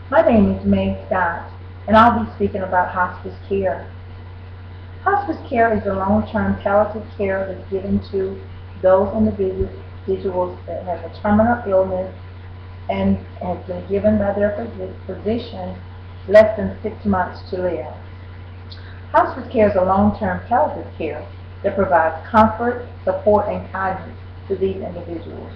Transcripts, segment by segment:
My name is May Scott, and I'll be speaking about hospice care. Hospice care is a long-term palliative care that's given to those individuals that have a terminal illness and has been given by their physician less than 6 months to live. Hospice care is a long-term palliative care that provides comfort, support, and kindness to these individuals.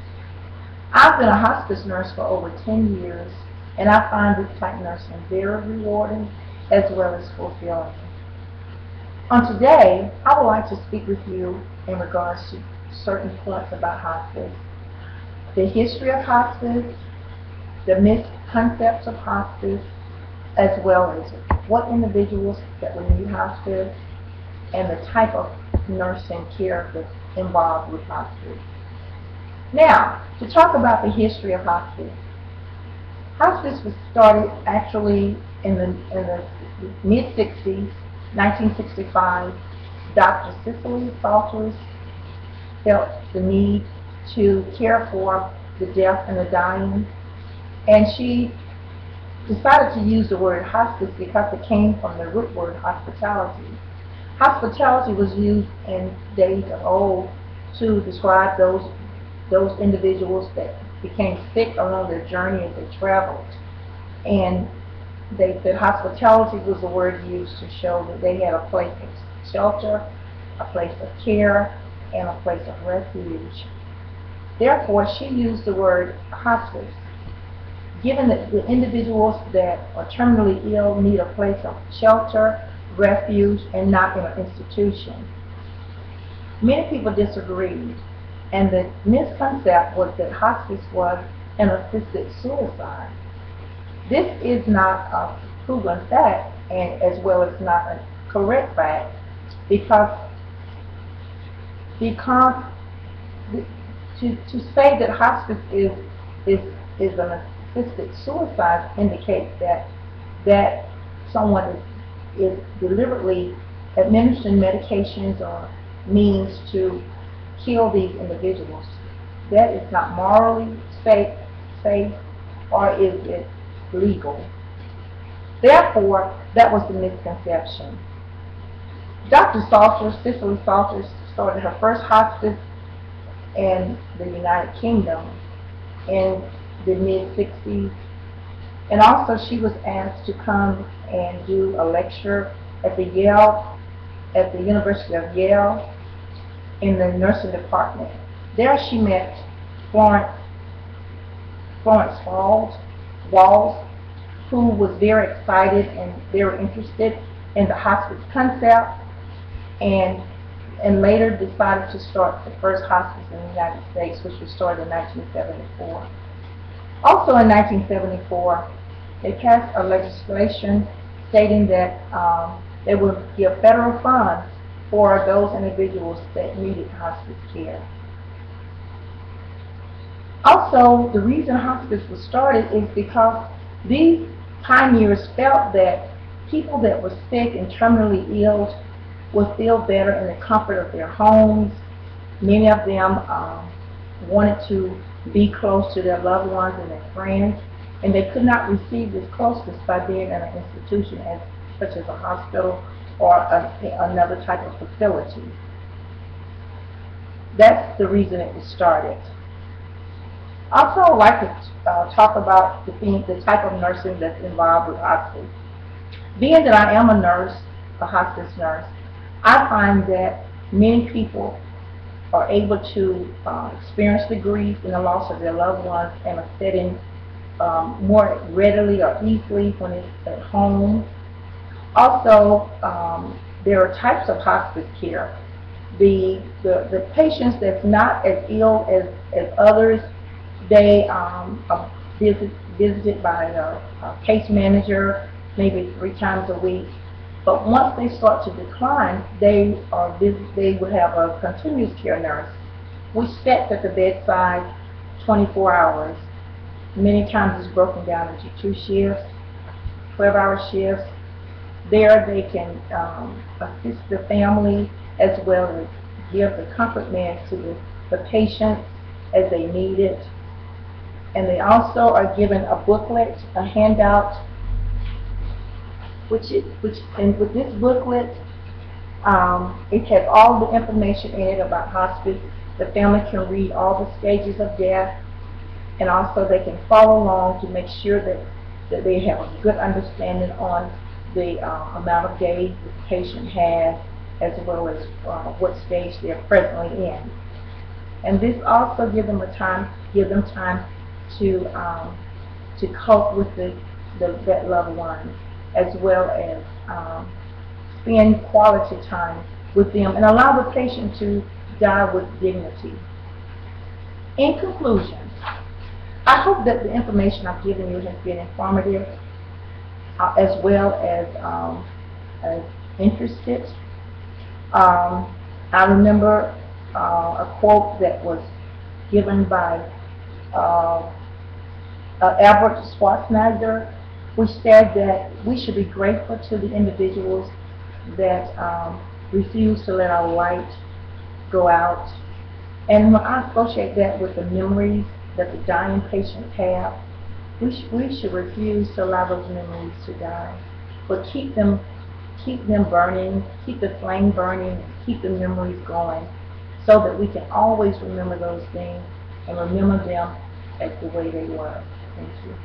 I've been a hospice nurse for over 10 years, and I find this type of nursing very rewarding as well as fulfilling. On today, I would like to speak with you in regards to certain points about hospice, the history of hospice, the misconceptions of hospice, as well as what individuals that will need hospice, and the type of nursing care that's involved with hospice. Now, to talk about the history of hospice. Hospice was started actually in the mid-60s, 1965. Dr. Cicely Salters felt the need to care for the deaf and the dying, and she decided to use the word hospice because it came from the root word hospitality. Hospitality was used in days of old to describe those individuals that became sick along their journey as they traveled. And they said hospitality was the word used to show that they had a place of shelter, a place of care, and a place of refuge. Therefore, she used the word hospice. Given that the individuals that are terminally ill need a place of shelter, refuge, and not in an institution. Many people disagreed, and the misconception was that hospice was an assisted suicide. This is not a proven fact, and as well as not a correct fact, because to say that hospice is an assisted suicide indicates that someone is deliberately administering medications or means to kill these individuals. That is not morally safe, or is it legal? Therefore, that was the misconception. Dr. Salters, Cicely Salters, started her first hospice in the United Kingdom in the mid-60s, and also she was asked to come and do a lecture at the University of Yale in the nursing department. There she met Florence Walls, who was very excited and very interested in the hospice concept, and later decided to start the first hospice in the United States, which was started in 1974. Also in 1974, they passed a legislation stating that they would give federal funds for those individuals that needed hospice care. Also, the reason hospice was started is because these pioneers felt that people that were sick and terminally ill would feel better in the comfort of their homes. Many of them wanted to be close to their loved ones and their friends, and they could not receive this closeness by being in an institution such as a hospital or another type of facility. That's the reason it was started. Also, I would like to talk about the type of nursing that's involved with hospice. Being that I am a nurse, a hospice nurse, I find that many people are able to experience the grief and the loss of their loved ones in a setting more readily or easily when it's at home. Also, there are types of hospice care. The patients that's not as ill as others, they are visited by a case manager maybe 3 times a week. But once they start to decline, they would have a continuous care nurse, which sits at the bedside 24 hours. Many times it's broken down into 2 shifts, 12-hour shifts. There they can assist the family as well as give the comfort meds to the patients as they need it. And they also are given a booklet, a handout, and with this booklet, it has all the information in it about hospice. The family can read all the stages of death, and also they can follow along to make sure that they have a good understanding on the amount of days the patient has, as well as what stage they're presently in. And this also give them time to cope with that loved one, as well as spend quality time with them and allow the patient to die with dignity. In conclusion, I hope that the information I've given you has been informative, as well as interested. I remember a quote that was given by Albert Schwarzenegger, which said that we should be grateful to the individuals that refuse to let our light go out. And when I associate that with the memories that the dying patients have, we should refuse to allow those memories to die, but keep them burning, keep the flame burning, keep the memories going, so that we can always remember those things and remember them as the way they were. Thank you.